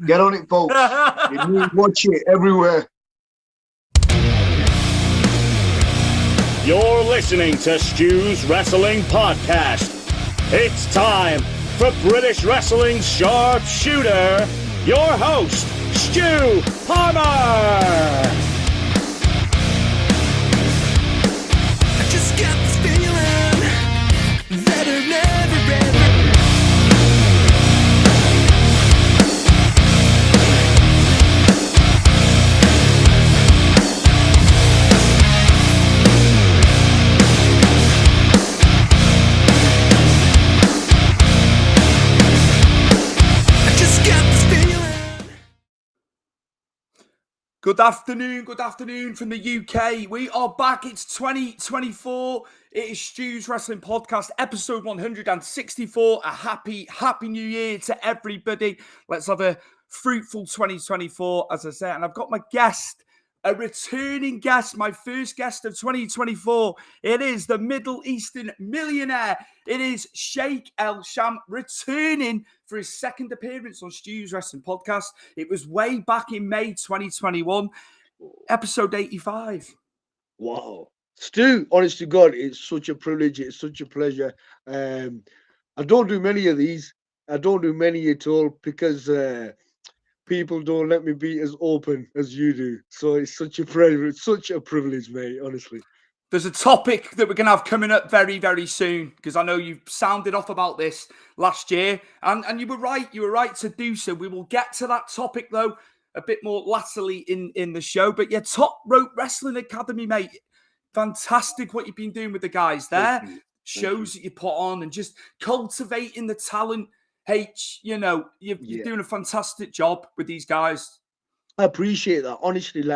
Get on it, folks. You watch it everywhere. You're listening to Stu's Wrestling Podcast. It's time for British Wrestling's sharpshooter, your host, Stu Palmer. I just got this feeling that I've never ever. Good afternoon from the UK. We are back. It's 2024. It is Stu's Wrestling Podcast, episode 164. A happy new year to everybody. Let's have a fruitful 2024, as I said. And I've got my guest, a returning guest, my first guest of 2024. It is the Middle Eastern millionaire. It is Sheikh Sham returning for his second appearance on Stu's Wrestling Podcast. It was way back in May 2021, episode 85. Wow. Stu, honest to God, it's such a privilege. It's such a pleasure. I don't do many of these. I don't do many at all because people don't let me be as open as you do. So it's such a privilege. It's such a privilege, mate, honestly. There's a topic that we're going to have coming up very, very soon, because I know you've sounded off about this last year, and you were right. You were right to do so. We will get to that topic, though, a bit more latterly in the show. But yeah, Top Rope Wrestling Academy, mate. Fantastic what you've been doing with the guys there. Shows that you put on and just cultivating the talent. You're doing a fantastic job with these guys. I appreciate that. Honestly,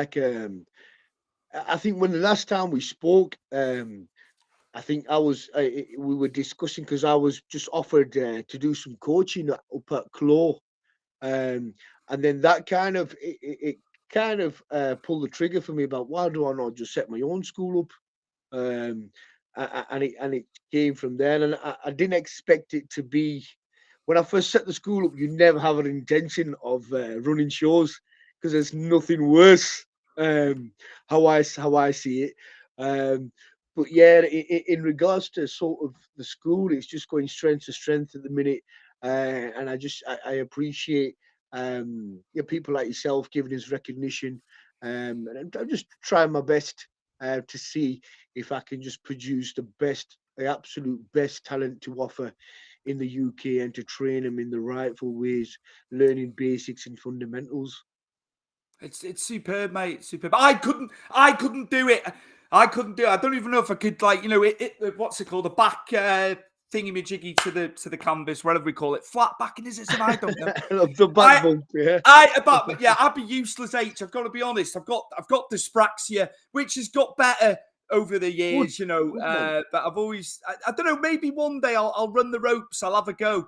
I think when the last time we spoke, I think we were discussing because I was just offered to do some coaching up at Claw, and then that kind of pulled the trigger for me about why do I not just set my own school up, and it came from there, and I didn't expect it to be. When I first set the school up, you never have an intention of running shows because there's nothing worse. How I see it. But yeah, in regards to sort of the school, it's just going strength to strength at the minute. And I appreciate people like yourself giving us recognition. And I'm just trying my best to see if I can just produce the absolute best talent to offer in the UK and to train them in the rightful ways, learning basics and fundamentals. It's superb, mate. Superb. I couldn't do it. I couldn't do it. I don't even know if I could, what's it called? The back thingy-majiggy to the canvas, whatever we call it. Flat backing, is it? So I don't know. The back bump, yeah. I'd be useless, H. I've got to be honest. I've got dyspraxia, which has got better over the years, but I've always, I don't know, maybe one day I'll run the ropes. I'll have a go.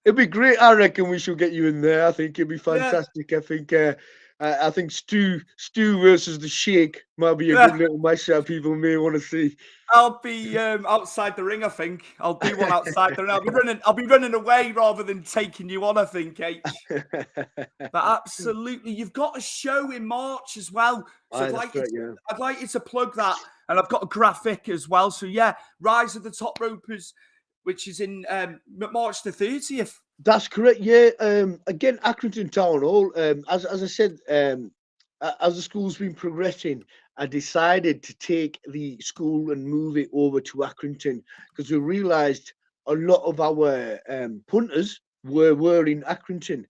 It'd be great. I reckon we should get you in there. I think it'd be fantastic. Yeah. I think Stu versus the Sheikh might be a good little matchup people may want to see. I'll be outside the ring. I think I'll do one outside the ring. I'll be running away rather than taking you on. I think, H. But absolutely, you've got a show in March as well. So I'd like you to plug that, and I've got a graphic as well. So yeah, Rise of the Top Ropers, which is in March the 30th. That's correct. Yeah. Again, Accrington Town Hall. As I said, as the school's been progressing, I decided to take the school and move it over to Accrington because we realised a lot of our punters were in Accrington,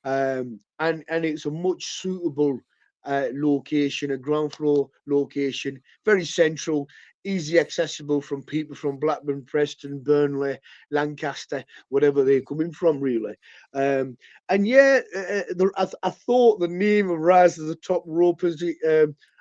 and it's a much suitable location, a ground floor location, very central, easy accessible from people from Blackburn, Preston, Burnley, Lancaster, whatever they're coming from, really. I thought the name of Rise of the Top Ropers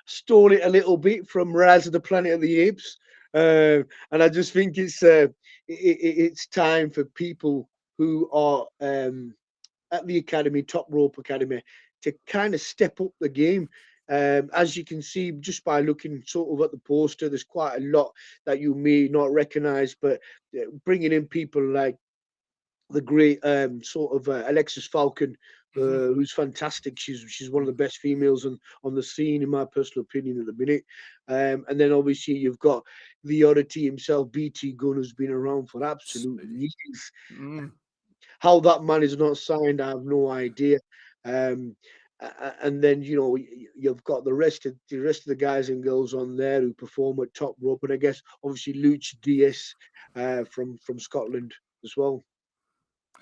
stole it a little bit from Rise of the Planet of the Apes, and I just think it's time for people who are at the academy, Top Rope Academy, to kind of step up the game. As you can see, just by looking sort of at the poster, there's quite a lot that you may not recognize, but bringing in people like the great sort of Alexis Falcon, who's fantastic. She's one of the best females on the scene, in my personal opinion, at the minute. And then obviously you've got the oddity himself, BT Gunn, who's been around for absolute years. Mm. How that man is not signed, I have no idea. Um, and then you've got the rest of the guys and girls on there who perform at top rope, and I guess obviously Luch Diaz from Scotland as well.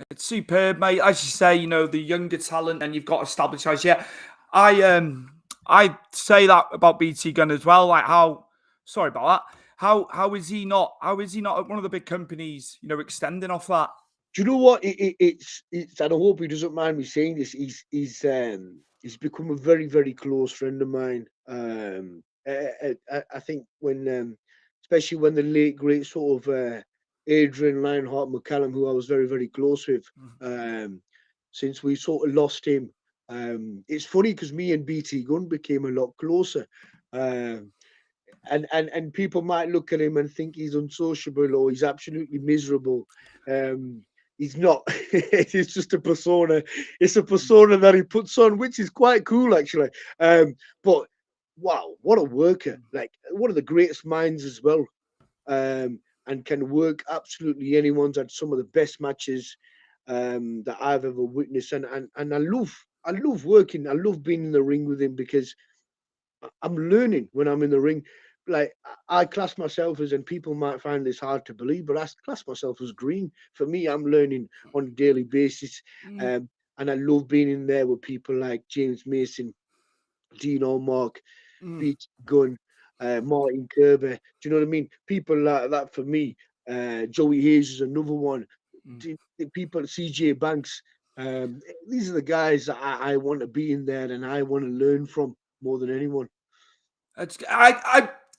It's superb, mate. As you say, the younger talent, and you've got established guys. Yeah, I say that about BT Gunn as well. Like sorry about that. How is he not? How is he not at one of the big companies? Extending off that. Do you know what? It's and I hope he doesn't mind me saying this. He's become a very, very close friend of mine. I think especially when the late great sort of Adrian Lionheart McCallum, who I was very, very close with, um, since we sort of lost him. It's funny because me and BT Gunn became a lot closer. Um, and people might look at him and think he's unsociable or he's absolutely miserable. Um, he's not. It's just a persona. It's a persona that he puts on, which is quite cool actually. But wow, what a worker! Like one of the greatest minds as well, and can work absolutely anyone's had some of the best matches that I've ever witnessed, and I love working. I love being in the ring with him because I'm learning when I'm in the ring. Like I class myself as, and people might find this hard to believe, but I class myself as green. For me, I'm learning on a daily basis, Mm, um, and I love being in there with people like James Mason, Dino Mark, mm, Pete Gunn, Martin Kerber. Do you know what I mean? People like that for me. Joey Hayes is another one. mm. The people, CJ Banks. These are the guys that I want to be in there and I want to learn from more than anyone.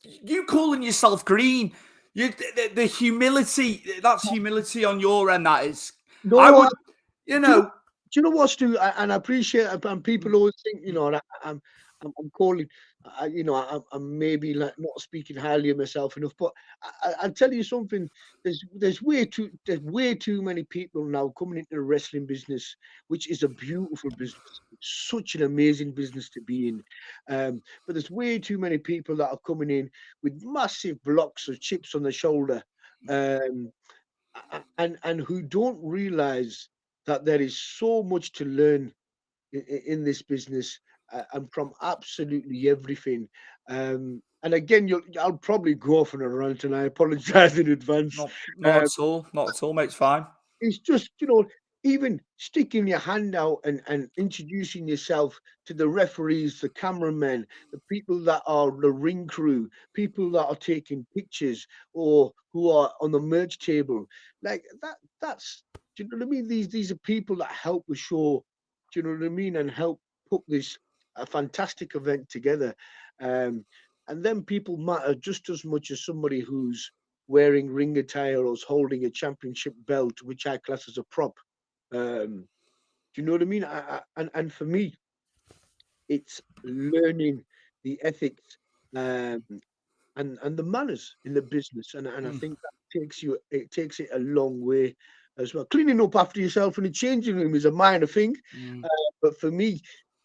You calling yourself green? The humility. That's humility on your end. That is. I No, would. You do you know, know. do you know what, Stu? And I appreciate it. And people always think, that I'm calling, I'm maybe like not speaking highly of myself enough. But I'll tell you something. There's way too many people now coming into the wrestling business, which is a beautiful business. It's such an amazing business to be in. But there's way too many people that are coming in with massive blocks of chips on their shoulder. Um, and who don't realize that there is so much to learn in this business, and from absolutely everything. And again, I'll probably go off on a rant, and I apologize in advance. Not Um, at all. Not at all, mate. It's fine. it's just, even sticking your hand out and introducing yourself to the referees, the cameramen, the people that are the ring crew, people that are taking pictures or who are on the merch table. Like that's, do you know what I mean? These are people that help the show, do you know what I mean? And help put this a fantastic event together. Um, and then people matter just as much as somebody who's wearing ring attire or is holding a championship belt, which I class as a prop. Do you know what I mean? And for me, it's learning the ethics, um, and the manners in the business, and I Mm, think that takes it a long way as well. Cleaning up after yourself in the changing room is a minor thing, mm. uh, but for me,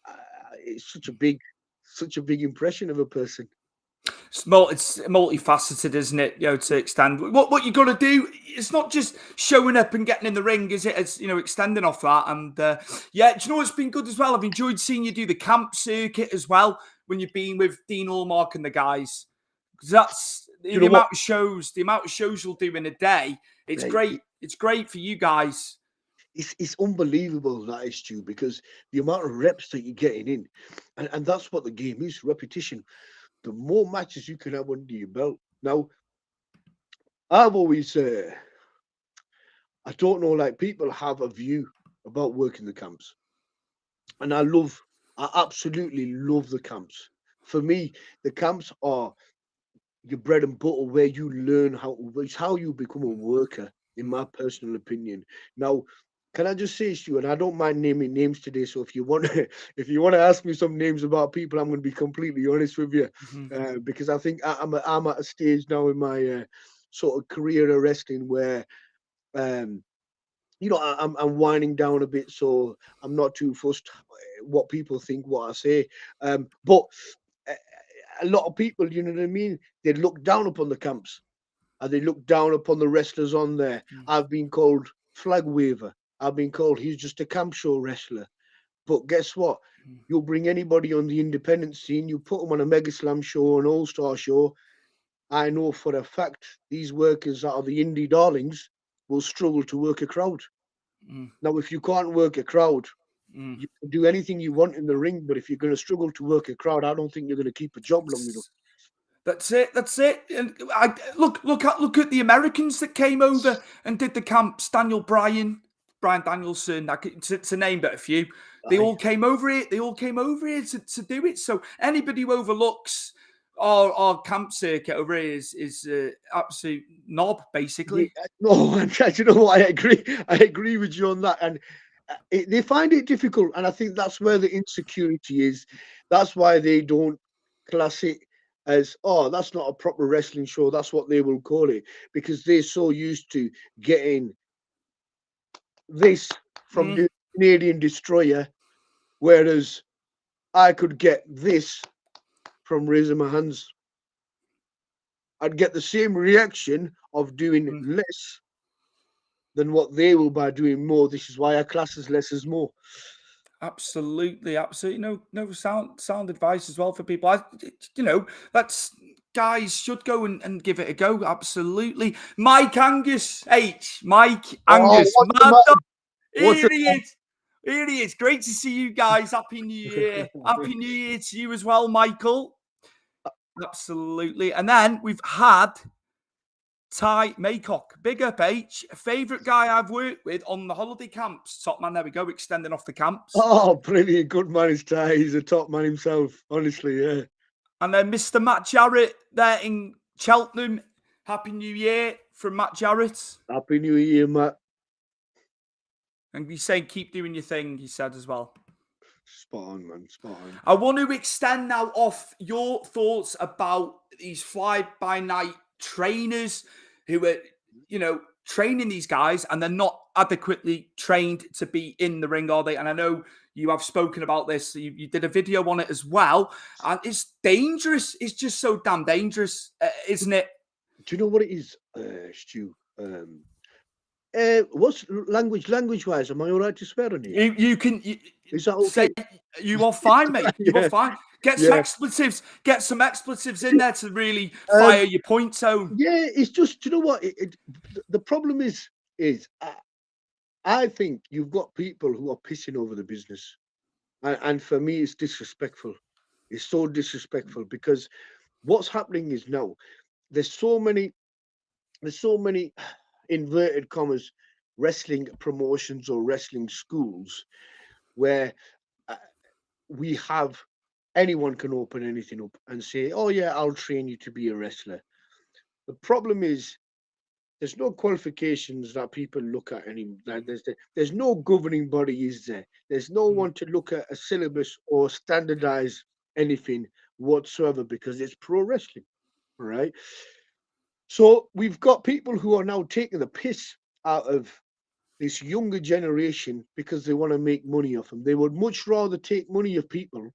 uh, it's such a big impression of a person. It's multifaceted, isn't it? To extend what you got to do. It's not just showing up and getting in the ring, is it? It's extending off that. And yeah, do you know what's been good as well? I've enjoyed seeing you do the camp circuit as well when you've been with Dean Allmark and the guys. Because that's Do you the know what? amount of shows you'll do in a day. It's Like, great. It's great for you guys. it's unbelievable, that is, Stu, because the amount of reps that you're getting in, and that's what the game is, repetition. The more matches you can have under your belt. Now, I've always, I don't know, like people have a view about working the camps, and I absolutely love the camps. For me, the camps are your bread and butter, where you learn it's how you become a worker, in Mm, my personal opinion. Now, can I just say, Stu, and I don't mind naming names today, so if you want to, if you want to ask me some names about people, I'm going to be completely honest with you, mhm, because I think I'm at a stage now in my sort of career of wrestling where um, I'm winding down a bit, so I'm not too fussed what people think, what I say. But a a lot of people, you know what I mean? They look down upon the camps and they look down upon the wrestlers on there. I've been called flag waver. I've been called he's just a camp show wrestler. But guess what? You'll bring anybody on the independent scene, you put them on a Mega Slam show, an All Star show. I know for a fact these workers that are the indie darlings will struggle to work a crowd. Now, if you can't work a crowd, you can do anything you want in the ring, but if you're going to struggle to work a crowd, I don't think you're going to keep a job long enough. That's it. That's it. And look at the Americans that came over and did the camps. Brian Danielson, to name but a few. They all came over here. They all came over here to do it. So anybody who overlooks our camp circuit over here is absolute knob, basically. Yeah, no, and you know what? I agree. I agree with you on that. And they find it difficult, and I think that's where the insecurity is. That's why they don't class it as, oh, that's not a proper wrestling show. That's what they will call it, because they're so used to getting this from the Canadian Destroyer, whereas I could get this from raising my hands. I'd get the same reaction of doing less than what they will by doing more. This is why I class as less as more. Absolutely. No sound advice as well for people. That's guys should go and give it a go. Absolutely. Mike Angus, Mike Angus, mad dog. Here he is. Here he is. Great to see you guys. Happy New Year. Happy New Year to you as well, Michael. Absolutely. And then we've had Ty Maycock, big up H, favourite guy I've worked with on the holiday camps. Top man, there we go, extending off the camps. Oh, brilliant. Good man is Ty. He's a top man himself, honestly, yeah. And then Mr. Matt Jarrett there in Cheltenham. Happy New Year from Matt Jarrett. Happy New Year, Matt. And he's saying, keep doing your thing, he said as well. Spot on, man. Spot on. I want to extend now off your thoughts about these fly-by-night trainers who are, training these guys and they're not adequately trained to be in the ring, are they? And I know you have spoken about this. You did a video on it as well. And it's dangerous. It's just so damn dangerous, isn't it? Do you know what it is, Stu? What's language-wise? Am I all right to swear on here? You can... Is that okay? You are fine, mate. You are fine. Get some expletives. Get some expletives in there to really fire your point zone. Yeah, it's just, do you know what? The problem is I think you've got people who are pissing over the business, and for me, it's disrespectful. It's so disrespectful because what's happening is now there's so many inverted commas wrestling promotions or wrestling schools where we have anyone can open anything up and say, oh yeah, I'll train you to be a wrestler. The problem is there's no qualifications that people look at anymore. There's no governing body, is there? There's no one to look at a syllabus or standardize anything whatsoever because it's pro wrestling, right? So we've got people who are now taking the piss out of this younger generation because they want to make money off them. They would much rather take money of people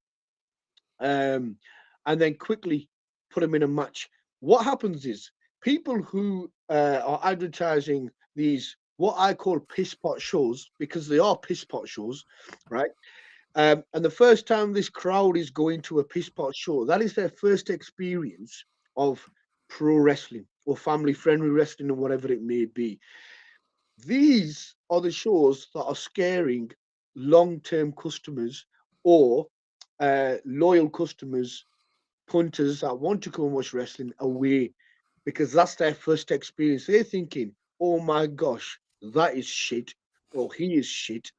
and then quickly put them in a match. What happens is people who are advertising these, what I call piss pot shows, because they are piss pot shows, right? And the first time this crowd is going to a piss pot show, that is their first experience of pro wrestling or family friendly wrestling or whatever it may be. These are the shows that are scaring long-term customers or loyal customers, punters that want to come and watch wrestling away because that's their first experience. They're thinking, oh my gosh, that is shit or he is shit.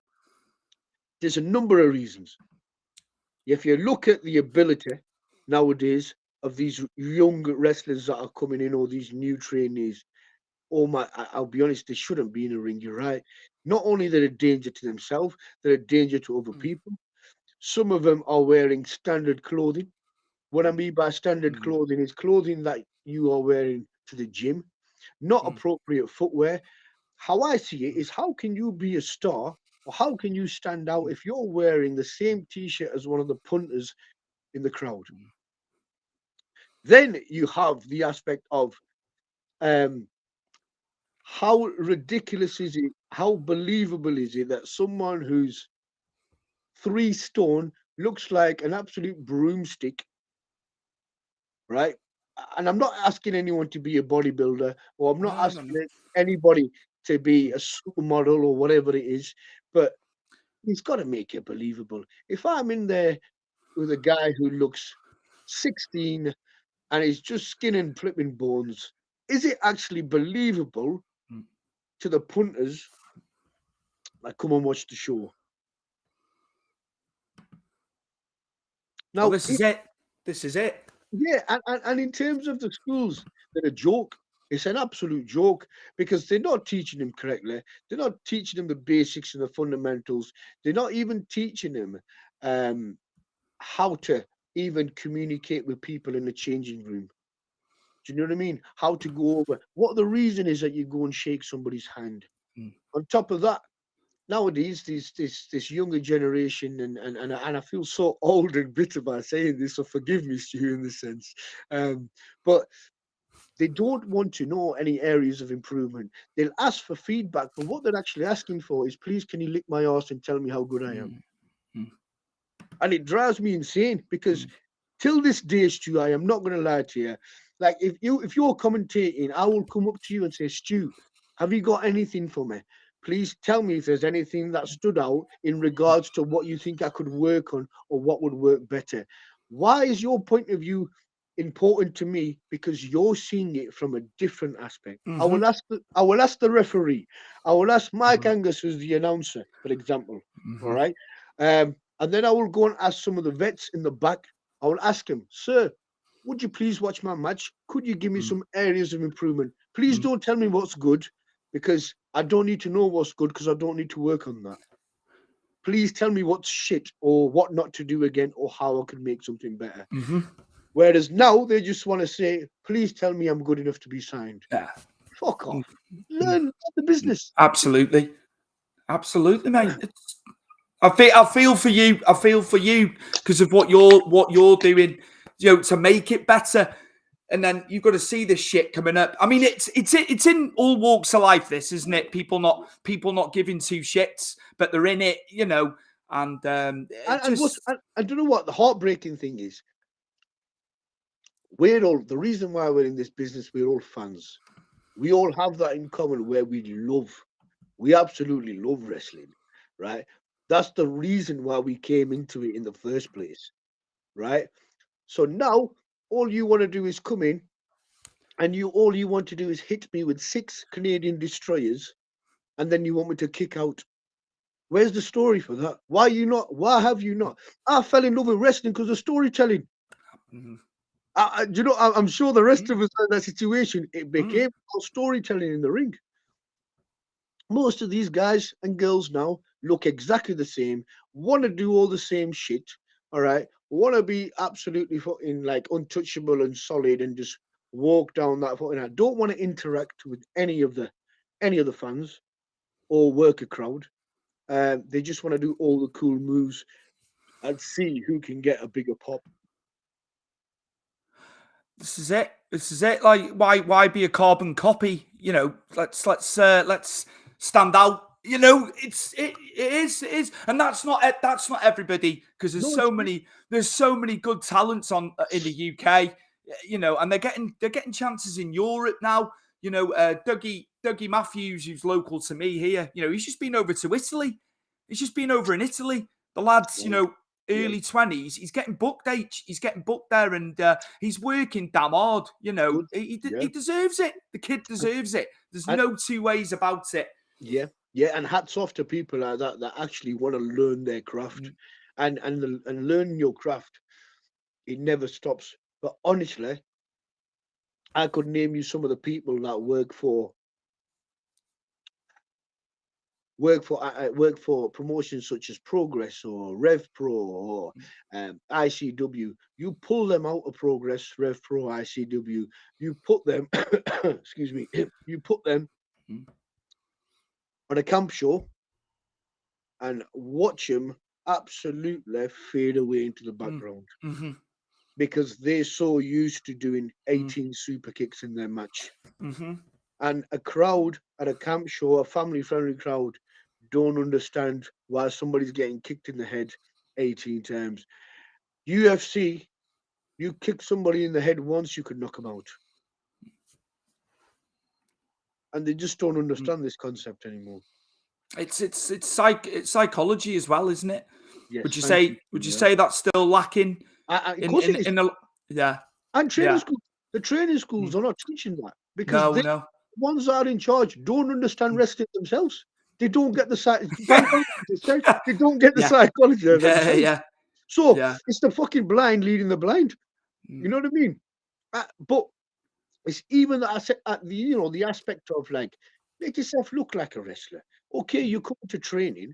There's a number of reasons. If you look at the ability nowadays of these young wrestlers that are coming in or these new trainees, I'll be honest, they shouldn't be in a ring, you're right. Not only they're a danger to themselves, they're a danger to other people. Some of them are wearing standard clothing. What I mean by standard clothing is clothing that you are wearing to the gym, not appropriate footwear. how I see it is, how can you be a star, or how can you stand out if you're wearing the same T-shirt as one of the punters in the crowd? Then you have the aspect of um, how ridiculous is it? How believable is it that someone who's 3 stone looks like an absolute broomstick, right? And I'm not asking anyone to be a bodybuilder, or I'm not No. asking anybody to be a supermodel or whatever it is, but he's got to make it believable. If I'm in there with a guy who looks 16 and is just skin and flipping bones, is it actually believable Mm. to the punters that come and watch the show? Well, Now, this is it. This is it. yeah, and in terms of the schools, they're a joke. It's an absolute joke because they're not teaching them correctly. They're not teaching them the basics and the fundamentals. They're not even teaching them um, how to even communicate with people in the changing room. Do you know what I mean? How to go over what the reason is that you go and shake somebody's hand. Mm. On top of that, nowadays this younger generation, and I feel so old and bitter by saying this, so forgive me, Stu, in this sense. But they don't want to know any areas of improvement. They'll ask for feedback, but what they're actually asking for is, please, can you lick my arse and tell me how good I am? Mm. And it drives me insane because Mm. till this day, Stu, I am not going to lie to you. Like if you're commentating, I will come up to you and say, Stu, have you got anything for me? Please tell me if there's anything that stood out in regards to what you think I could work on or what would work better. Why is your point of view important to me? Because you're seeing it from a different aspect. Mm-hmm. I will ask the referee. I will ask Mike Mhm. Angus, who's the announcer, for example. All Mhm. right. And then I will go and ask some of the vets in the back. I will ask him, sir, would you please watch my match? Could you give me Mm. some areas of improvement? Please Mm. don't tell me what's good because I don't need to know what's good because I don't need to work on that. Please tell me what's shit or what not to do again or how I can make something better. Mhm. Whereas now they just want to say, please tell me I'm good enough to be signed. Yeah. Fuck Mm. off. Mm. Learn the business. Absolutely. Absolutely, mate. I feel for you. I feel for you because of what you're doing, to make it better. And then you've got to see this shit coming up. I mean, it's in all walks of life. This, isn't it? People not giving two shits, but they're in it, And it just And do you know what the heartbreaking thing is? We're all the reason why we're in this business. We're all fans. We all have that in common where we absolutely love wrestling, right? That's the reason why we came into it in the first place, right? So now all you want to do is come in and all you want to do is hit me with 6 Canadian destroyers and then you want me to kick out. Where's the story for that? Why have you not? I fell in love with wrestling because of storytelling. Mhm. I'm sure the rest Mm. of us are in that situation. It Mm. became about storytelling in the ring. Most of these guys and girls now look exactly the same, want to do all the same shit, all right, want to be absolutely fucking like untouchable and solid and just walk down that fucking. I don't want to interact with any of the fans or work a crowd. They just want to do all the cool moves and see who can get a bigger pop. This is it. This is it. Like, why be a carbon copy? Let's stand out. It is, and that's not everybody because there's No, so it's not. many there's so many good talents on in the UK. And they're getting chances in Europe now. Dougie Matthews, who's local to me here. He's just been over to Italy. He's just been over in Italy. The lads, Yeah, yeah, early 20s. He's getting booked. He's getting booked there, and he's working damn hard. good. He Yeah, deserves it. The kid and, deserves it. There's and no two ways about it. yeah, yeah, and hats off to people like that actually want to learn their craft, Mm. and learning your craft. It never stops. But honestly, I could name you some of the people that work for promotions such as Progress or Rev Pro or ICW. You pull them out of Progress, Rev Pro, ICW. You put them, excuse me, you put them Mm. on a camp show and watch him absolutely fade away into the background Mm-hmm. because they're so used to doing Mm. 18 super kicks in their match. Mm-hmm. And a crowd at a camp show, a family friendly crowd, don't understand why somebody's getting kicked in the head 18 times. UFC, you kick somebody in the head once, you could knock them out. And they just don't understand this concept anymore. It's psychology as well, isn't it? Yes, Would you thank say you. would you Yeah. say that's still lacking Of in course it is. in a yeah. And training Yeah. schools, the training schools Mm. are not teaching that because No, the no. ones that are in charge don't understand Mm. wrestling themselves. They don't get the they don't get the Yeah. psychology of Yeah, themselves. yeah, So yeah. it's the fucking blind leading the blind. You Mm. know what I mean? But it's even the aspect of like make yourself look like a wrestler. Okay, you come to training.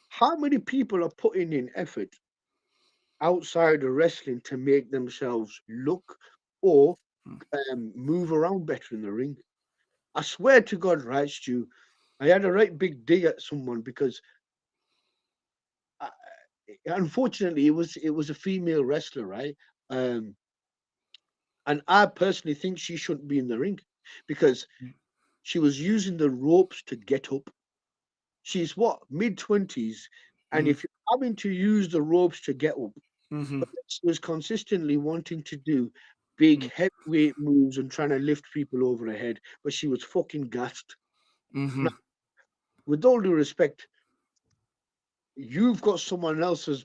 How many people are putting in effort outside of wrestling to make themselves look or move around better in the ring? I swear to God, right, Stu, I had a right big dig at someone because I, unfortunately it was a female wrestler, right? Um, and I personally think she shouldn't be in the ring because Mm. she was using the ropes to get up. She's what, mid-20s, and Mm. if you're having to use the ropes to get up, Mm-hmm. but she was consistently wanting to do big Mm. heavyweight moves and trying to lift people over her head, but she was fucking gassed. Mm-hmm. Now, with all due respect, you've got someone else's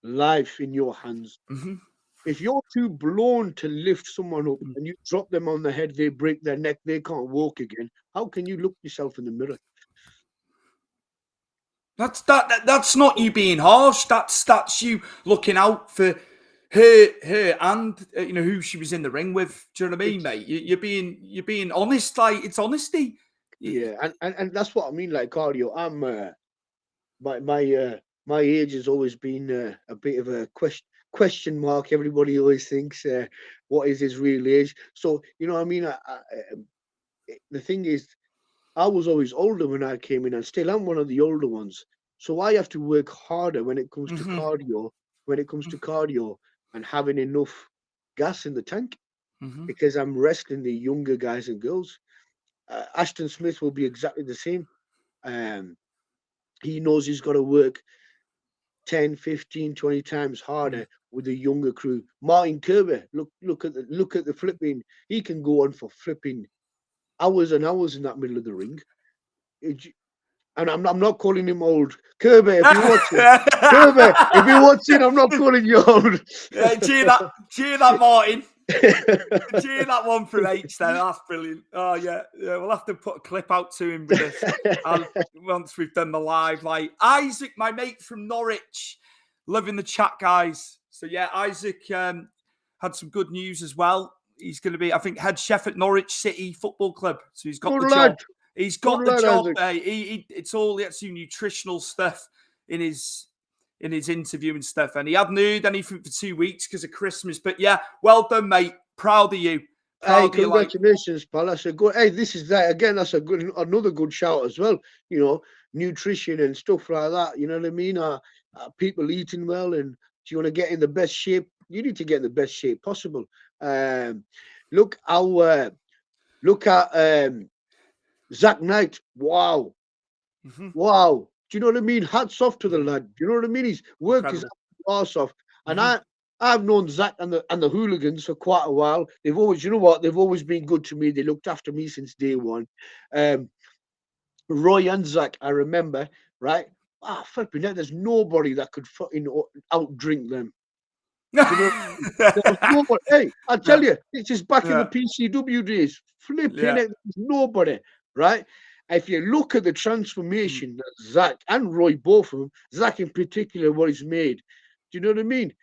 life in your hands. Mm-hmm. If you're too blown to lift someone up Mm. and you drop them on the head, they break their neck, they can't walk again. How can you look yourself in the mirror? That's not you being harsh. That's you looking out for her and who she was in the ring with. Do you know what I mean, It's mate? You're being honest. Like, it's honesty. yeah, and that's what I mean. Like cardio, I'm my age has always been a bit of a question mark. Everybody always thinks what is his real age. So you know what I mean. The thing is, I was always older when I came in, and still I'm one of the older ones. So I have to work harder when it comes to Mm-hmm. cardio. When it comes to cardio and having enough gas in the tank, Mm-hmm. because I'm wrestling the younger guys and girls. Ashton Smith will be exactly the same. Um, he knows he's got to work 10, 15, 20 times harder with the younger crew. Martin Kirby, look at the flipping. He can go on for flipping hours and hours in that middle of the ring. And I'm not calling him old. Kirby, if you're watching, Kirby, if you're watching, I'm not calling you old. Cheer that, Martin. Cheer that one from H there. That's brilliant. Oh yeah, we'll have to put a clip out to him with this once we've done the live. Like Isaac, my mate from Norwich, loving the chat, guys. So yeah, Isaac had some good news as well. He's going to be, I think, head chef at Norwich City Football Club. So he's got Good the lad. job. He's got Good the lad, job. Isaac. It's all nutritional stuff in his interview and stuff. And he hadn't heard anything for 2 weeks because of Christmas. But yeah, well done, mate. Proud of you. Hey, Proud of you. congratulations, pal. That's a good. Hey, this is that again. That's another good shout as well. You know, nutrition and stuff like that. You know what I mean? People eating well, and if you want to get in the best shape, you need to get in the best shape possible. Look at Zach Knight. Wow, Mm-hmm. wow. Do you know what I mean? Hats off to the lad. Do you know what I mean? He's worked his ass off, and I've known Zach and the hooligans for quite a while. They've always, you know what? They've always been good to me. They looked after me since day one. Roy and Zach, I remember, right? Flipping heck, there's nobody that could fucking outdrink them. Do you know what I mean? There's nobody. Hey, I tell you, this is back in the PCW days. Flipping heck, there's nobody, right? If you look at the transformation that Zach and Roy, both of them, Zach in particular, what he's made, do you know what I mean?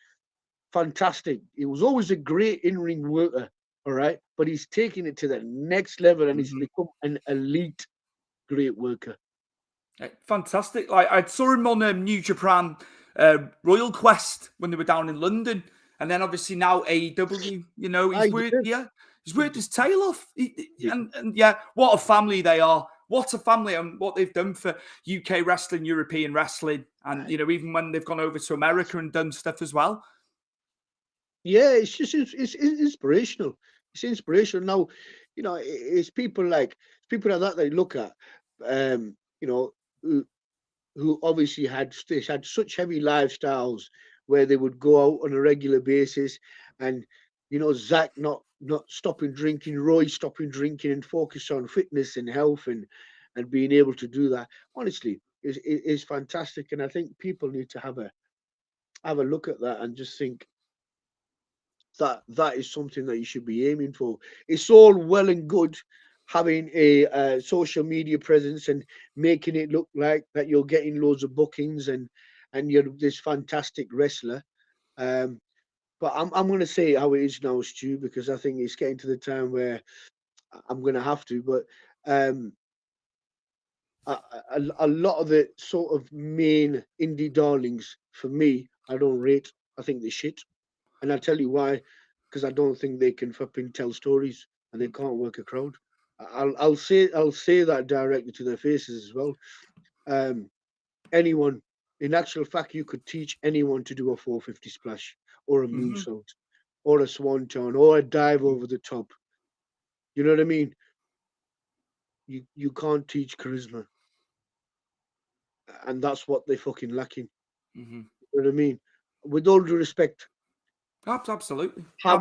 Fantastic. He was always a great in-ring worker, all right? But he's taking it to the next level and he's become an elite great worker. Fantastic. Like I saw him on New Japan Royal Quest when they were down in London. And then obviously now AEW, he's worked his tail off. And yeah, what a family they are. what a family and what they've done for UK wrestling, European wrestling, and even when they've gone over to America and done stuff as well. Yeah, it's just it's inspirational. It's inspirational. Now, it's people like that they look at, who obviously had such heavy lifestyles where they would go out on a regular basis, and Zach not stopping drinking, Roy stopping drinking, and focus on fitness and health and being able to do that. Honestly, is fantastic, and I think people need to have a look at that and just think that is something that you should be aiming for. It's all well and good having a social media presence and making it look like that you're getting loads of bookings and you're this fantastic wrestler. But I'm going to say how it is now, Stu, because I think it's getting to the time where I'm going to have to. But a lot of the sort of main indie darlings, for me, I don't rate. I think they're shit. And I'll tell you why, because I don't think they can fucking tell stories and they can't work a crowd. I'll say that directly to their faces as well. Anyone, in actual fact, you could teach anyone to do a 450 splash or a moonsault or a swanton or a dive over the top. You know what I mean? You can't teach charisma, and that's what they're fucking lacking. You know what I mean? With all due respect, absolutely. How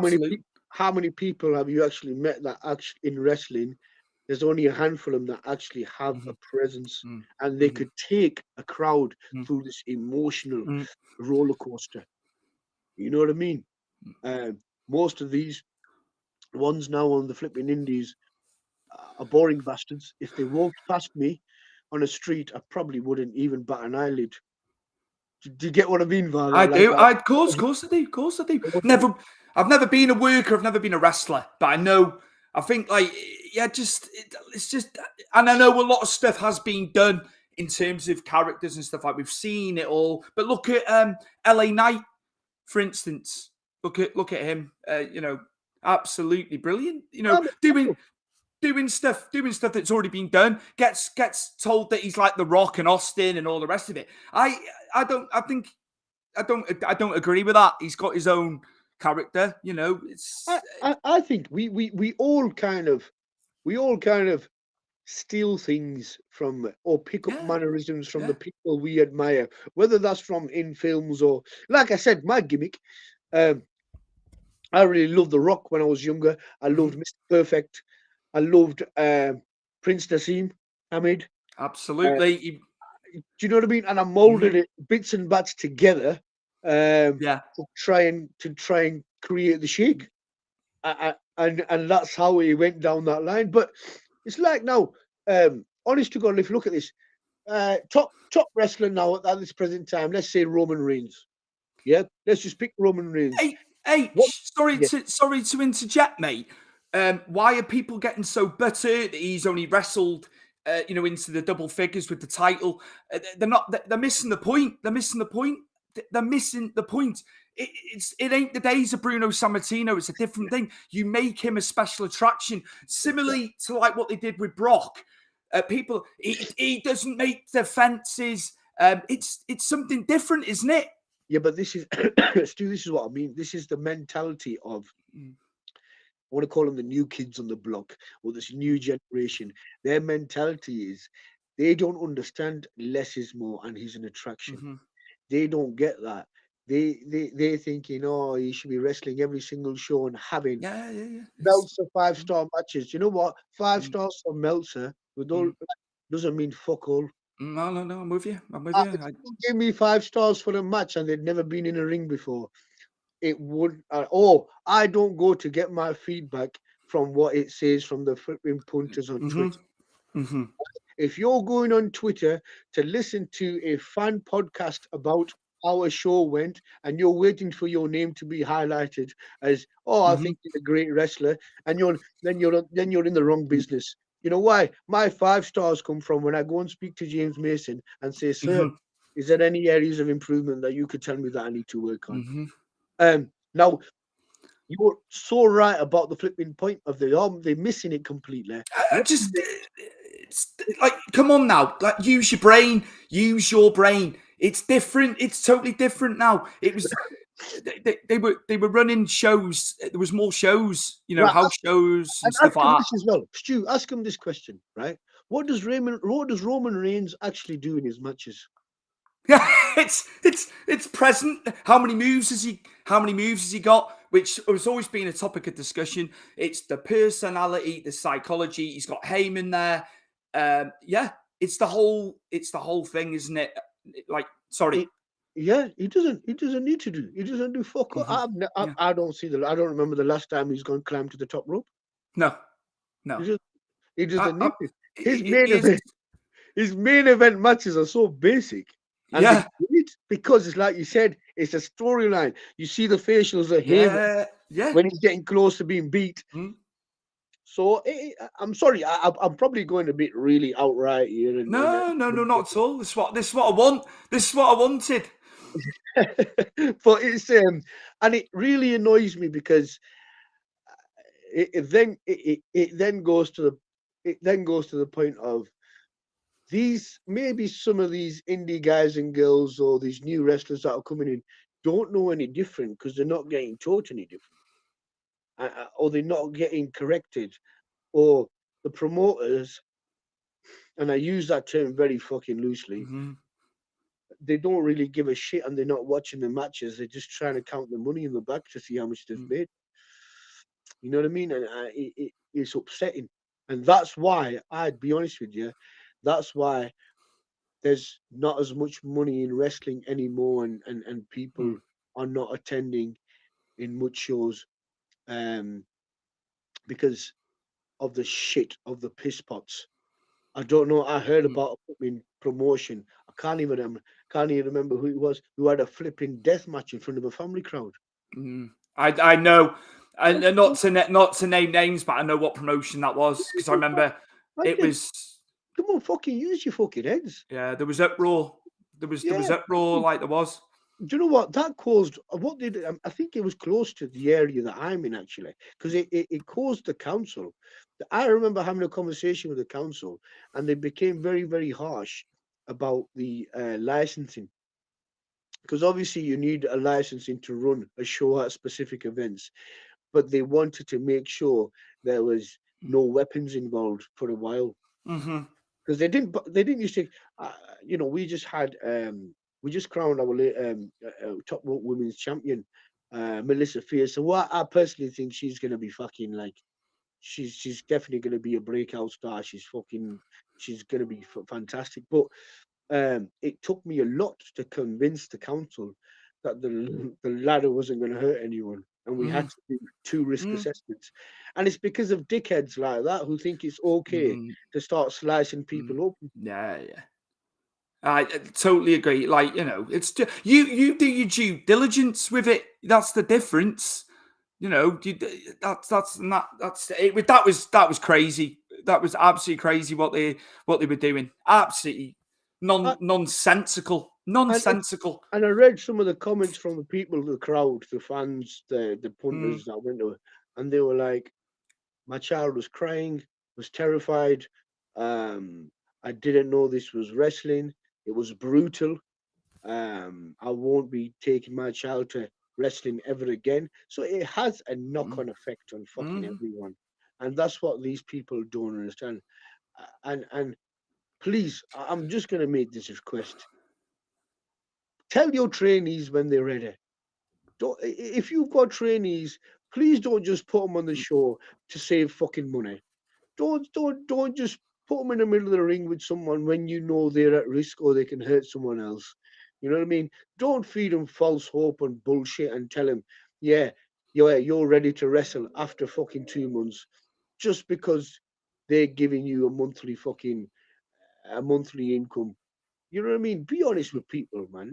many people have you actually met that actually in wrestling? There's only a handful of them that actually have a presence, and they could take a crowd through this emotional roller coaster. You know what I mean? Most of these ones now on the flipping indies are boring bastards. If they walked past me on a street, I probably wouldn't even bat an eyelid. Do you get what I mean, Val? I do. Of course I do. Of course I do. I've never been a worker. I've never been a wrestler, but I know. I think it's just, and I know a lot of stuff has been done in terms of characters and stuff like we've seen it all. But look at LA Knight, for instance. Look at him. Absolutely brilliant. Doing stuff that's already been done. Gets told that he's like The Rock and Austin and all the rest of it. I don't agree with that. He's got his own character. It's. I think we all kind of steal things from or pick up mannerisms from the people we admire, whether that's from in films or, like I said, my gimmick. I really loved The Rock when I was younger. I loved Mr. Perfect. I loved Prince Nassim Hamid. Absolutely. Do you know what I mean? And I molded it bits and bats together to try and create the Sheikh. And that's how he went down that line. But it's like now, honest to God, if you look at this, top wrestler now at this present time, let's say Roman Reigns. Yeah, let's just pick Roman Reigns. Hey, sorry to interject, mate. Why are people getting so bitter that he's only wrestled, into the double figures with the title? They're missing the point. They're missing the point. It ain't the days of Bruno Sammartino. It's a different thing. You make him a special attraction, similarly to like what they did with Brock. People, he doesn't make the fences. It's something different, isn't it? Yeah, but this is Stu. This is what I mean. This is the mentality of. I want to call them the new kids on the block or this new generation. Their mentality is they don't understand less is more and he's an attraction. They don't get that. They're thinking, oh, he should be wrestling every single show and having Meltzer 5-star matches. You know what? 5 stars for Meltzer with all doesn't mean fuck all. No, I'm with you. Give me 5 stars for a match and they'd never been in a ring before. It would, I don't go to get my feedback from what it says from the flipping punters on Twitter. If you're going on Twitter to listen to a fan podcast about how a show went and you're waiting for your name to be highlighted as, I think he's a great wrestler, and then you're in the wrong business. You know why? My 5 stars come from when I go and speak to James Mason and say, sir, is there any areas of improvement that you could tell me that I need to work on? Now, you're so right about the flipping point of they're missing it completely. like, come on now, like, use your brain. Use your brain. It's different. It's totally different now. It was they were running shows. There was more shows, Right, house shows and and stuff ask him like this as well. Stu, ask him this question, right? What does Roman Reigns actually do in his matches? that. It's present. How many moves has he got? Which has always been a topic of discussion. It's the personality, the psychology. He's got Heyman there. Yeah, it's the whole thing, isn't it? Like, sorry. Yeah, he doesn't need to do. He doesn't do fuck all. Yeah. I don't see I don't remember the last time he's gone climb to the top rope. No. He doesn't need to. His It main is. event, his main event matches are so basic. And Yeah. because it's like you said, it's a storyline. You see the facials of him Yeah. when he's getting close to being beat. Mm. So I'm sorry, I'm probably going a bit really outright here. No, not at all. This is what I want. This is what I wanted. But it's and it really annoys me because it then goes to the point of these, maybe some of these indie guys and girls or these new wrestlers that are coming in don't know any different because they're not getting taught any different, or they're not getting corrected, or the promoters, and I use that term very fucking loosely, Mm-hmm. they don't really give a shit and they're not watching the matches. They're just trying to count the money in the back to see how much they've made. You know what I mean? And it's upsetting. And that's why, I'd be honest with you, that's why there's not as much money in wrestling anymore, and people are not attending in much shows because of the shit of the piss pots. I don't know. I heard about in promotion. Can't even remember who it was who had a flipping death match in front of a family crowd. I know, and not to name names, but I know what promotion that was because I remember it was. Come on, fucking use your fucking heads. Yeah, there was uproar. There was uproar like there was. Do you know what that caused? What did I think it was close to the area that I'm in actually, because it caused the council. I remember having a conversation with the council, and they became very, very harsh about the licensing, because obviously you need a licensing to run a show at specific events, but they wanted to make sure there was no weapons involved for a while, because they didn't used to, we just had we just crowned our top rope women's champion, Melissa Fierce. So what I personally think she's gonna be fucking like, she's definitely gonna be a breakout star. She's gonna be fantastic. But it took me a lot to convince the council that the ladder wasn't going to hurt anyone, and we had to do 2 risk assessments. And it's because of dickheads like that who think it's okay to start slicing people up. Yeah. I totally agree. Like, it's just, you do your due diligence with it. That's the difference. That's it. That was crazy. That was absolutely crazy what they were doing. Absolutely nonsensical. Nonsensical. And I read some of the comments from the people, the crowd, the fans, the punters that went to it, and they were like, "My child was crying, was terrified. I didn't know this was wrestling. It was brutal. I won't be taking my child to wrestling ever again." So it has a knock-on effect on fucking everyone, and that's what these people don't understand. And please, I'm just gonna make this request: tell your trainees when they're ready. If you've got trainees, please don't just put them on the show to save fucking money. Don't just put them in the middle of the ring with someone when you know they're at risk or they can hurt someone else. You know what I mean? Don't feed them false hope and bullshit and tell them, yeah, you're ready to wrestle after fucking 2 months, just because they're giving you a monthly income. You know what I mean? Be honest with people, man.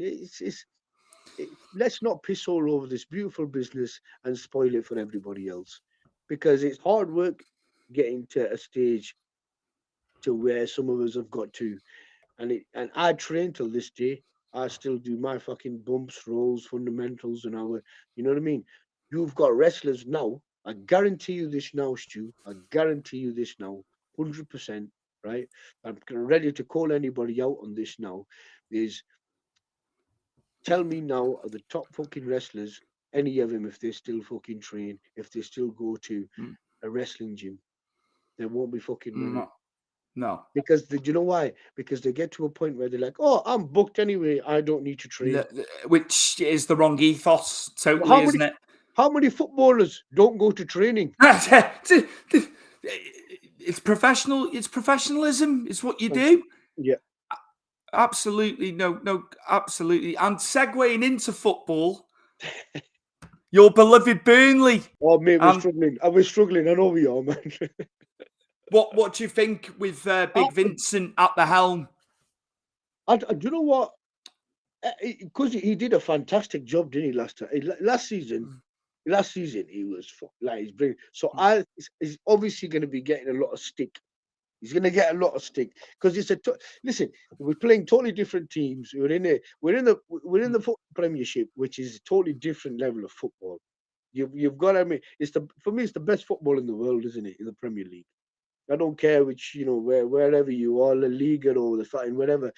Let's not piss all over this beautiful business and spoil it for everybody else, because it's hard work getting to a stage to where some of us have got to. And I train till this day. I still do my fucking bumps, rolls, fundamentals, and our, you know what I mean? You've got wrestlers now. I guarantee you this now, Stu. I guarantee you this now, 100%. right? I'm ready to call anybody out on this now. Is tell me now, are the top fucking wrestlers, any of them, if they still fucking train, if they still go to Mm. a wrestling gym, they won't be fucking winning. No. No. Because do you know why? Because they get to a point where they're like, "Oh, I'm booked anyway. I don't need to train." Which is the wrong ethos, Well, totally, isn't it? how many footballers don't go to training? It's professional. It's professionalism. It's what you And- do. Yeah, Absolutely, no, absolutely. And segueing into football, your beloved Burnley. oh mate, we're And struggling. We're struggling. I know we are, man. what do you think with Big Vincent at the helm? Do you know what? Because he did a fantastic job, didn't he? Last season, he was like he's brilliant. So he's obviously going to be getting a lot of stick. He's going to get a lot of stick because listen. We're playing totally different teams. We're in the football Premiership, which is a totally different level of football. You've got. I mean, for me, it's the best football in the world, isn't it? In the Premier League. I don't care which wherever you are, La Liga or the fighting whatever.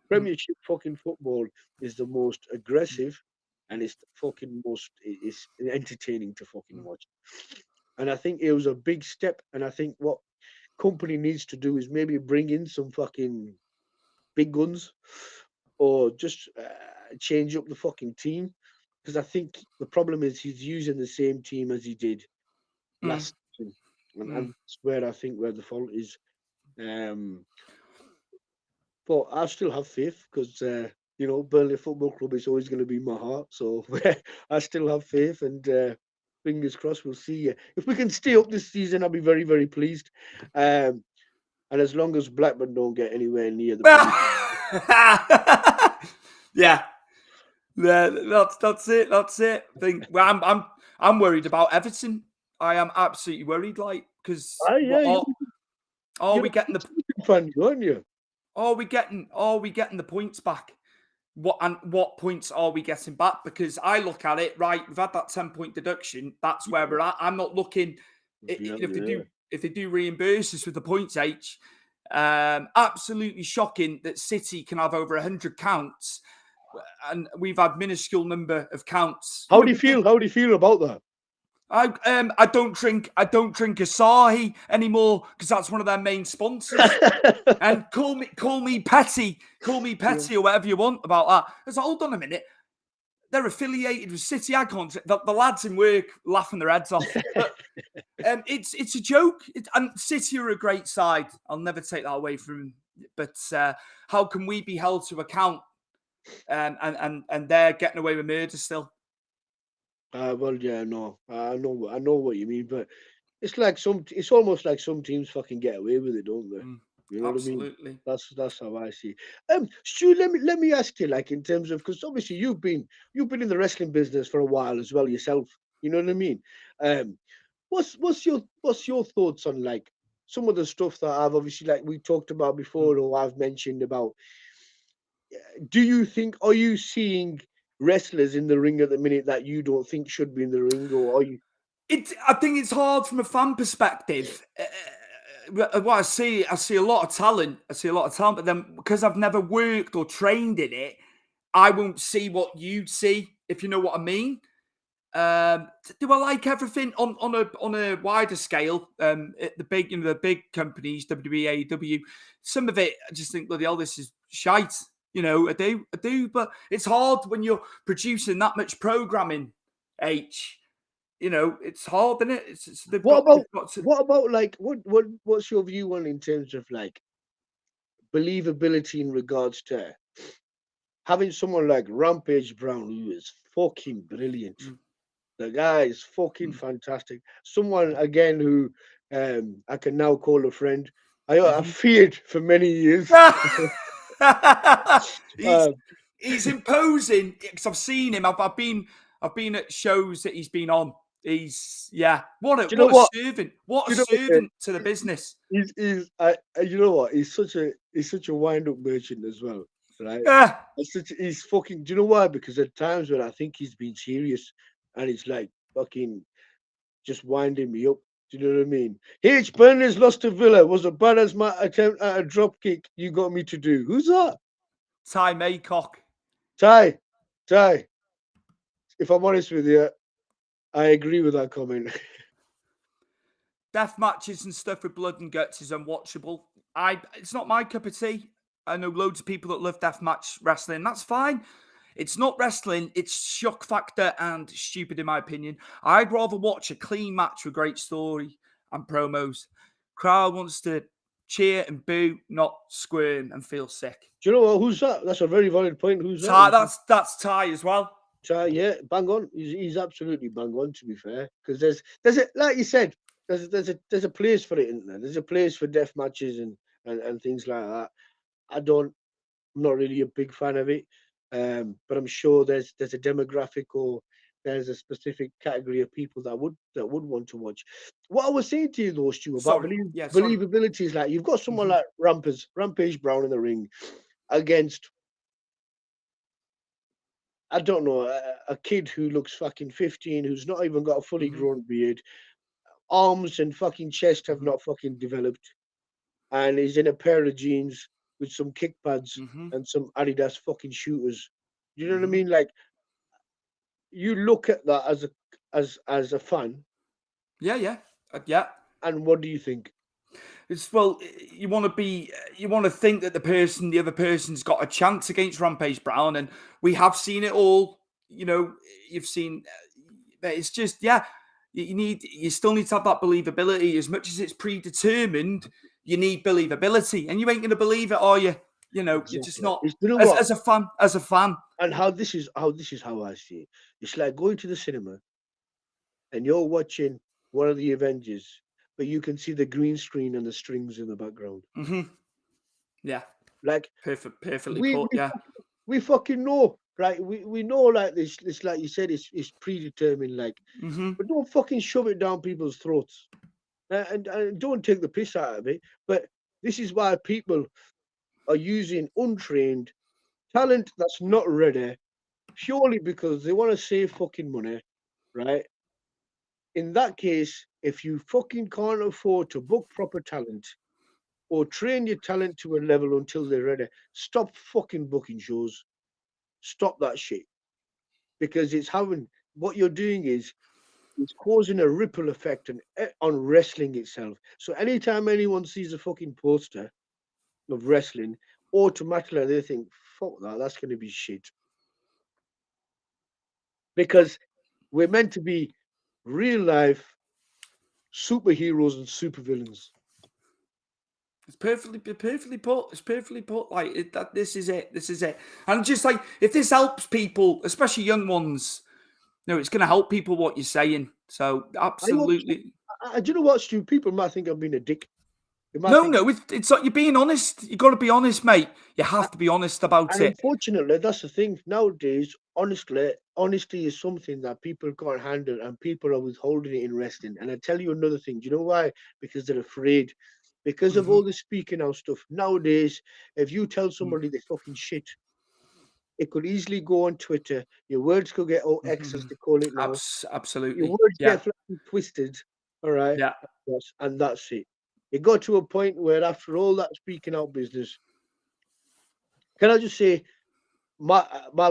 Premiership fucking football is the most aggressive, and it's the fucking most it's entertaining to fucking watch. And I think it was a big step. And I think what company needs to do is maybe bring in some fucking big guns, or just change up the fucking team. Because I think the problem is he's using the same team as he did last season, and that's where I think where the fault is. Um, But I still have faith because Burnley Football Club is always going to be in my heart. So I still have faith, and fingers crossed we'll see. If we can stay up this season, I'll be very, very pleased. And as long as Blackburn don't get anywhere near the Yeah, that's it. That's it. I think I'm worried about Everton. I am absolutely worried, like, because are we getting the fan, aren't you? Are we getting the points back? What points are we getting back? Because I look at it, right, we've had that 10-point deduction. That's where we're at. I'm not looking if they do reimburse us with the points H. Absolutely shocking that City can have over 100 counts, and we've had minuscule number of counts. How do you feel? How do you feel about that? I don't drink Asahi anymore because that's one of their main sponsors. And call me petty or whatever you want about that. I said, hold on a minute. They're affiliated with City. I can't. The lads in work laughing their heads off. But, it's a joke. And City are a great side. I'll never take that away from them. But how can we be held to account? And they're getting away with murder still. Well, yeah, no, I know what you mean, but it's almost like some teams fucking get away with it, don't they? You know Absolutely. what I mean? That's how I see. Stu, let me ask you, like, in terms of, because obviously you've been in the wrestling business for a while as well yourself. You know what I mean? What's your thoughts on, like, some of the stuff that I've obviously, like we talked about before, or I've mentioned about? Are you seeing wrestlers in the ring at the minute that you don't think should be in the ring, or are you? I think it's hard from a fan perspective. What I see a lot of talent. But then because I've never worked or trained in it, I won't see what you see, if you know what I mean. Do I like everything on a wider scale? The big companies, WWE, AEW, some of it I just think, bloody hell, this is shite. I do, but it's hard when you're producing that much programming. It's hard, isn't it? What about like what's your view on in terms of like believability in regards to having someone like Rampage Brown, who is fucking brilliant. The guy is fucking fantastic. Someone again who I can now call a friend. I feared for many years. He's imposing because I've seen him. I've been at shows that he's been on. He's what a servant to the business. He's you know what? He's such a wind-up merchant as well, right? He's fucking. Do you know why? Because at times when I think he's been serious, and it's like fucking just winding me up. Do you know what I mean? Burnley's lost to Villa was as bad as my attempt at a drop kick you got me to do. Who's that? Ty Maycock. Ty. If I'm honest with you, I agree with that comment. Death matches and stuff with blood and guts is unwatchable. It's not my cup of tea. I know loads of people that love deathmatch wrestling. That's fine. It's not wrestling. It's shock factor and stupid, in my opinion. I'd rather watch a clean match with great story and promos. Crowd wants to cheer and boo, not squirm and feel sick. Do you know what? Who's that? That's a very valid point. Who's that? That's Ty as well. Ty, yeah, bang on. He's absolutely bang on. To be fair, because there's a, like you said, there's a place for it, isn't there? There's a place for death matches and things like that. I'm not really a big fan of it, but I'm sure there's a demographic or there's a specific category of people that would want to watch. What I was saying to you though, Stu, about believability is like you've got someone like Rampage Brown in the ring against, I don't know, a kid who looks fucking 15, who's not even got a fully grown beard, arms and fucking chest have not fucking developed, and he's in a pair of jeans with some kick pads and some Adidas fucking shooters. You know what I mean? Like, you look at that as a fan. Yeah. And what do you think? You want to think that the other person's got a chance against Rampage Brown, and we have seen it all. You know, you've seen, but it's just, you still need to have that believability. As much as it's predetermined, you need believability, and you ain't going to believe it, are you? You know, Exactly. You're just not. You know as a fan. And this is how I see it. It's like going to the cinema, and you're watching one of the Avengers, but you can see the green screen and the strings in the background. Yeah, like perfectly put. Yeah, we fucking know, right? We know, like this, like you said, it's predetermined. Like, but don't fucking shove it down people's throats, and don't take the piss out of it. But this is why people are using untrained talent that's not ready, purely because they want to save fucking money, right? In that case, if you fucking can't afford to book proper talent or train your talent to a level until they're ready, stop fucking booking shows. Stop that shit. Because what you're doing is it's causing a ripple effect on wrestling itself. So anytime anyone sees a fucking poster of wrestling, automatically they think, fuck that's going to be shit. Because we're meant to be real life superheroes and supervillains. It's perfectly put. It's perfectly put. Like this is it. And just like, if this helps people, especially young ones, it's going to help people what you're saying. So absolutely. Do you know what, Stu? People might think I'm being a dick. No, it's like you're being honest. You got to be honest, mate. You have to be honest about it. Unfortunately, that's the thing. Nowadays, honesty is something that people can't handle, and people are withholding it in wrestling. And I tell you another thing. Do you know why? Because they're afraid. Because of all the speaking out stuff. Nowadays, if you tell somebody they're fucking shit, it could easily go on Twitter. Your words could get X, as they call it now. Absolutely. Your words get twisted. All right. Yeah. And that's it. It got to a point where, after all that speaking out business, can I just say my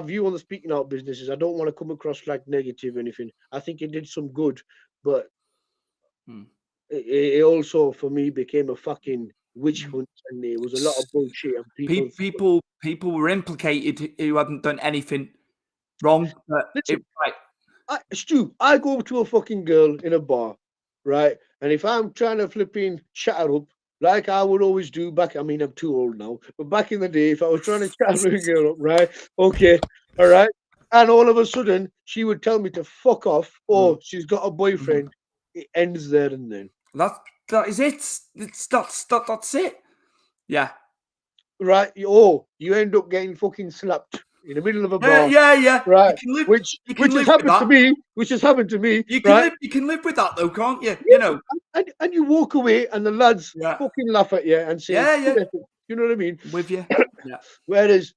view on the speaking out business is I don't want to come across like negative or anything. I think it did some good, but it also, for me, became a fucking witch hunt, and there was a lot of bullshit. And people were implicated who hadn't done anything wrong. Stu, I go to a fucking girl in a bar, right? And if I'm trying to flipping chat her up, like I would always do back, I mean, I'm too old now, but back in the day, if I was trying to chat a girl up, right? Okay, all right. And all of a sudden, she would tell me to fuck off, or she's got a boyfriend. It ends there and then. That is it. That's it. Yeah. Right. You end up getting fucking slapped in the middle of a bar. Yeah. Right. Which has happened to me. Which has happened to me. You can live with that though, can't you? Yeah, and you walk away, and the lads fucking laugh at you and say, "Yeah." You know what I mean? With you. Yeah. Whereas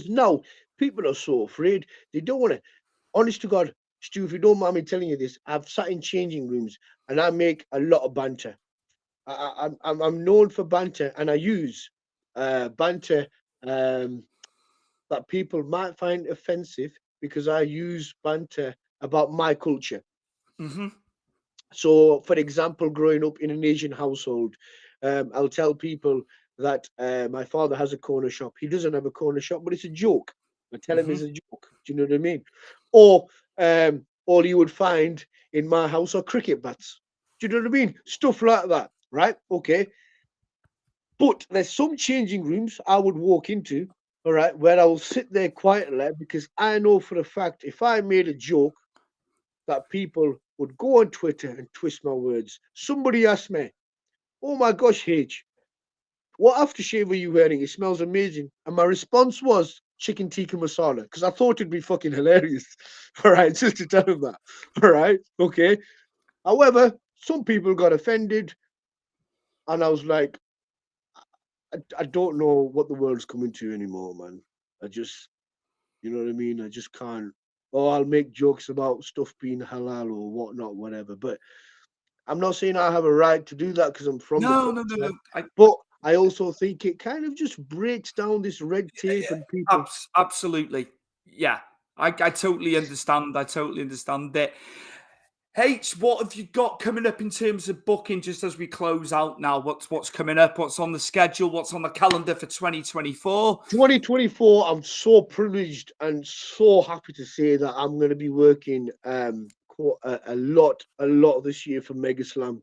now people are so afraid. They don't want to. Honest to God, Stu, if you don't mind me telling you this, I've sat in changing rooms and I make a lot of banter. I'm known for banter, and I use banter that people might find offensive because I use banter about my culture. Mm-hmm. So, for example, growing up in an Asian household, I'll tell people that my father has a corner shop. He doesn't have a corner shop, but it's a joke. I tell him Mm-hmm. it's a joke. Do you know what I mean? Or all you would find in my house are cricket bats. Do you know what I mean? Stuff like that, right? Okay. But there's some changing rooms I would walk into, all right, where I will sit there quietly because I know for a fact if I made a joke, that people would go on Twitter and twist my words. Somebody asked me, "Oh my gosh, H, what aftershave are you wearing? It smells amazing." And my response was chicken tikka masala because I thought it'd be fucking hilarious. All right, just to tell them that. All right, okay. However, some people got offended, and I was like, I don't know what the world's coming to anymore, man. I just, you know what I mean? I just can't. Oh, I'll make jokes about stuff being halal or whatnot, whatever. But I'm not saying I have a right to do that because I'm from the No, no, no, culture, no. but I also think it kind of just breaks down this red tape and people. Absolutely. Yeah. I totally understand. I totally understand it. H, what have you got coming up in terms of booking just as we close out now? What's coming up? What's on the schedule? What's on the calendar for 2024? 2024, I'm so privileged and so happy to say that I'm going to be working a lot this year for Mega Slam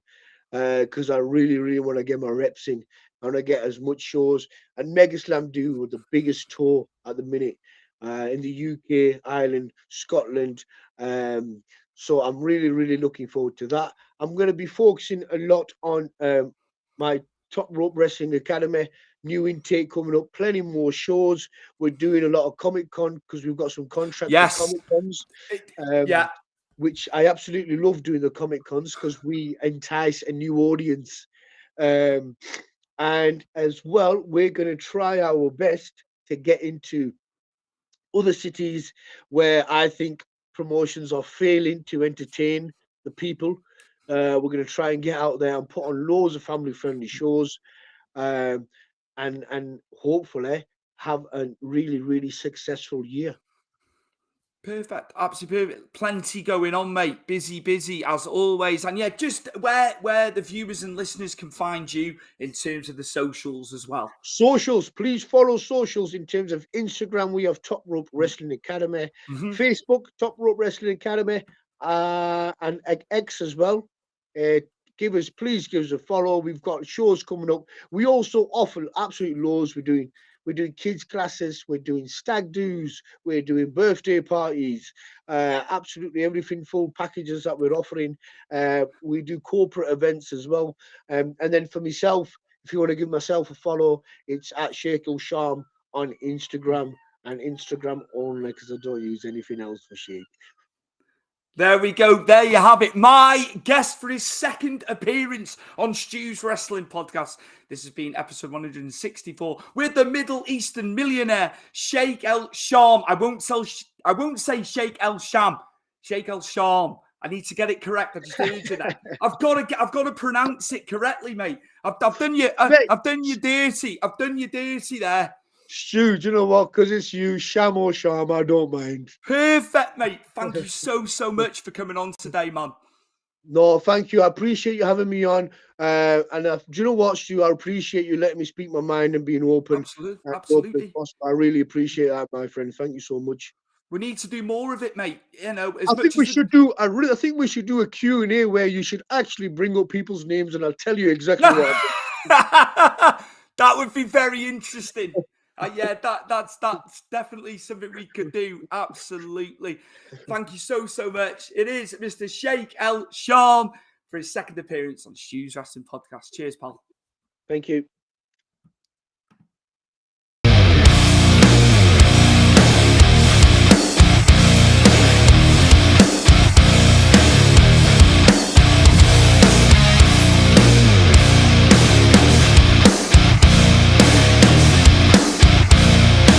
because I really want to get my reps in. I want to get as much shows. And Mega Slam do the biggest tour at the minute in the UK, Ireland, Scotland. So I'm really looking forward to that. I'm going to be focusing a lot on my Top Rope Wrestling Academy, new intake coming up, plenty more shows. We're doing a lot of Comic Con because we've got some contracted Yes. Comic Cons. Yeah. Which I absolutely love doing the Comic Cons because we entice a new audience. And as well, we're going to try our best to get into other cities where I think promotions are failing to entertain the people. We're going to try and get out there and put on loads of family-friendly shows, um, and hopefully have a really successful year. Perfect. Absolutely perfect. Plenty going on, mate. Busy as always. And yeah, just where the viewers and listeners can find you in terms of the socials as well. Socials, please follow socials in terms of Instagram. We have Top Rope Wrestling Academy, Mm-hmm. Facebook, Top Rope Wrestling Academy, and X as well. Please give us a follow. We've got shows coming up. We also offer absolute loads. We're doing kids classes. We're doing stag do's. We're doing birthday parties. Absolutely everything, full packages that we're offering. We do corporate events as well. And then for myself, if you want to give myself a follow, it's at Sheikh Sham on Instagram and Instagram only because I don't use anything else for Sheikh. There we go. There you have it. My guest for his second appearance on Stu's Wrestling Podcast. This has been episode 164 with the Middle Eastern millionaire Sheikh El Sham. I won't say Sheikh El Sham. Sheikh El Sham. I need to get it correct. I just heard you there. I've got to pronounce it correctly, mate. I've done you dirty. I've done you dirty there. Stu, do you know what? Because it's you, Sham or Sham, I don't mind. Perfect, mate. Thank you so much for coming on today, man. No, thank you. I appreciate you having me on. Do you know what, Stu? I appreciate you letting me speak my mind and being open. Absolutely. I really appreciate that, my friend. Thank you so much. We need to do more of it, mate. You know, I think we should do a Q&A where you should actually bring up people's names and I'll tell you exactly what. That would be very interesting. Yeah, that's definitely something we could do. Absolutely. Thank you so much. It is Mr. Sheikh El Sham for his second appearance on Stu's Wrestling Podcast. Cheers, pal. Thank you.